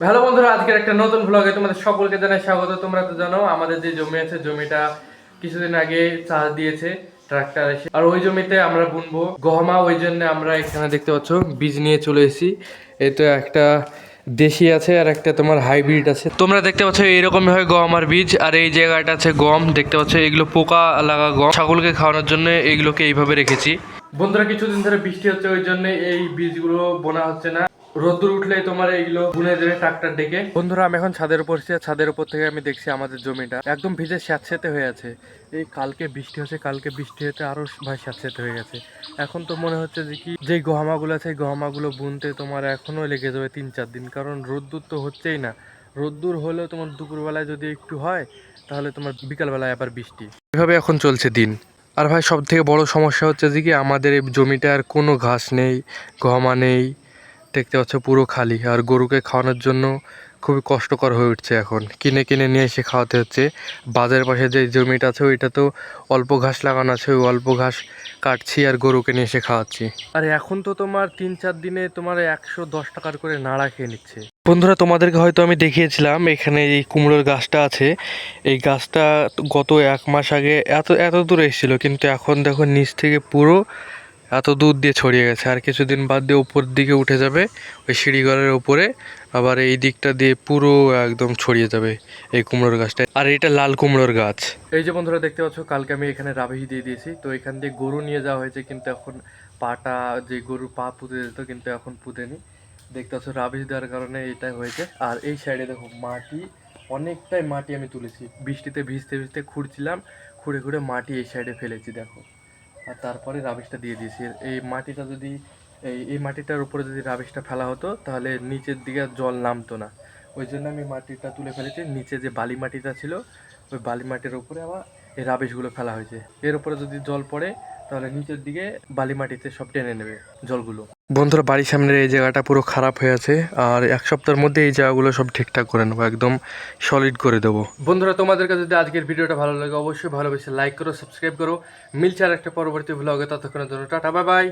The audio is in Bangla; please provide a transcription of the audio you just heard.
হ্যালো বন্ধুরা, আজকের একটা নতুন ব্লগে তোমাদের সকলকে জানাই স্বাগত। তোমরা তো জানো আমাদের যে জমি আছে, জমিটা কিছুদিন আগে চাষ দিয়েছে ট্রাক্টর এসে। আর ওই জমিতে আমরা বুনবো গহমা, ওই জন্য আমরা এখানে দেখতে পাচ্ছ বীজ নিয়ে চলে এসেছি। এই তো একটা দেশি আছে আর একটা তোমার হাইব্রিড আছে। তোমরা দেখতে পাচ্ছ এইরকম হয় গম আর বীজ। আর এই জায়গাটা আছে গম, দেখতে পাচ্ছ এগুলো পোকা লাগা গম, ছাগলকে খাওয়ানোর জন্য এগুলোকে এইভাবে রেখেছি। বন্ধুরা কিছুদিন ধরে বৃষ্টি হচ্ছে, ওই জন্য এই বীজগুলো বোনা হচ্ছে না। রোদ্দুর উঠলেই তোমার এইগুলো বুনে দেবে ট্রাক্টর ডেকে। বন্ধুরা আমি এখন ছাদের উপর আছি, ছাদের উপর থেকে আমি দেখছি আমাদের জমিটা একদম ভিজে স্যাঁতসেঁতে হয়ে আছে। এই কালকে বৃষ্টি হচ্ছে, কালকে বৃষ্টি হতে আরো ভাই স্যাঁতসেঁতে হয়ে গেছে। এখন তো মনে হচ্ছে যে কি যে গহমাগুলো আছে, গহমাগুলো বুনতে তোমার এখনো লেগে যাবে 3-4 দিন, কারণ রোদ্দুর তো হচ্ছেই না। রোদ্দুর হলেও তোমার দুপুরবেলায় যদি একটু হয়, তাহলে তোমার বিকালবেলায় আবার বৃষ্টি। এভাবে এখন চলছে দিন। আর ভাই সব থেকে বড় সমস্যা হচ্ছে যে কি আমাদের এই জমিটা আর কোনো ঘাস নেই, গহমা নেই, দেখতে পাচ্ছ পুরো খালি। আর গরুকে খাওয়ানোর জন্য খুবই কষ্টকর হয়ে উঠছে, এখন কিনে কিনে নিয়ে এসে খাওয়াতে হচ্ছে। বাজারের পাশে যে জমিটা আছে ওইটা তো অল্প ঘাস লাগানো আছে, ওই অল্প ঘাস কাটছি আর গরুকে নিয়ে এসে খাওয়াচ্ছি। আর এখন তো তোমার 3-4 দিনে তোমার 110 টাকার করে নাড়া খেয়ে নিচ্ছে। বন্ধুরা তোমাদেরকে হয়তো আমি দেখিয়েছিলাম এখানে এই কুমড়োর গাছটা আছে। এই গাছটা গত 1 মাস আগে এত এত দূরে এসেছিল, কিন্তু এখন দেখো নিচ থেকে পুরো এত দূর দিয়ে ছড়িয়ে গেছে। আর কিছুদিন বাদ দিয়ে উপর দিকে উঠে যাবে ওই সিঁড়িঘরের উপরে, আবার এই দিকটা দিয়ে পুরো একদম ছড়িয়ে যাবে এই কুমড়োর গাছটা। আর এটা লাল কুমড়োর গাছ। এই যে বন্ধুরা দেখতে পাচ্ছ, কালকে আমি এখানে রাবিশ দিয়ে দিয়েছি। তো এখান দিয়ে গরু নিয়ে যাওয়া হয়েছে, কিন্তু এখন পাটা যে গরুর পা পুঁতে দিত, কিন্তু এখন পুঁতেনি। দেখতে পাচ্ছ রাবিশ দেওয়ার কারণে এটা হয়েছে। আর এই সাইডে দেখো মাটি, অনেকটাই মাটি আমি তুলেছি, বৃষ্টিতে ভিজতে ভিজতে খুঁড়ছিলাম, খুঁড়ে খুঁড়ে মাটি এই সাইডে ফেলেছি দেখো। আর তারপরে রাবিশটা দিয়ে দিয়েছি। এই মাটিটা যদি এই মাটিটার উপরে যদি রাবিশটা ফেলা হতো, তাহলে নিচের দিকে জল নামতো না। ওই জন্য আমি মাটিটা তুলে ফেলেছি। নিচে যে বালি মাটিটা ছিল, ওই বালি মাটির উপরে আবার এই রাবিশগুলো ফেলা হয়েছে। এর উপরে যদি জল পড়ে, তাহলে নিচের দিকে বালি মাটিতে সব টেনে নেবে জলগুলো। বন্ধুরা বাড়ির সামনের এই জায়গাটা পুরো খারাপ হয়ে আছে, আর 1 সপ্তাহের মধ্যে এই জায়গাগুলো সব ঠিকঠাক করে নেবো, একদম সলিড করে দেবো। বন্ধুরা তোমাদের কাছে যদি আজকের ভিডিওটা ভালো লাগে, অবশ্যই ভালোবেসে লাইক করো, সাবস্ক্রাইব করো। মিলছে আর একটা পরবর্তী ব্লগে, ততক্ষণের জন্য টাটা, বাই বাই।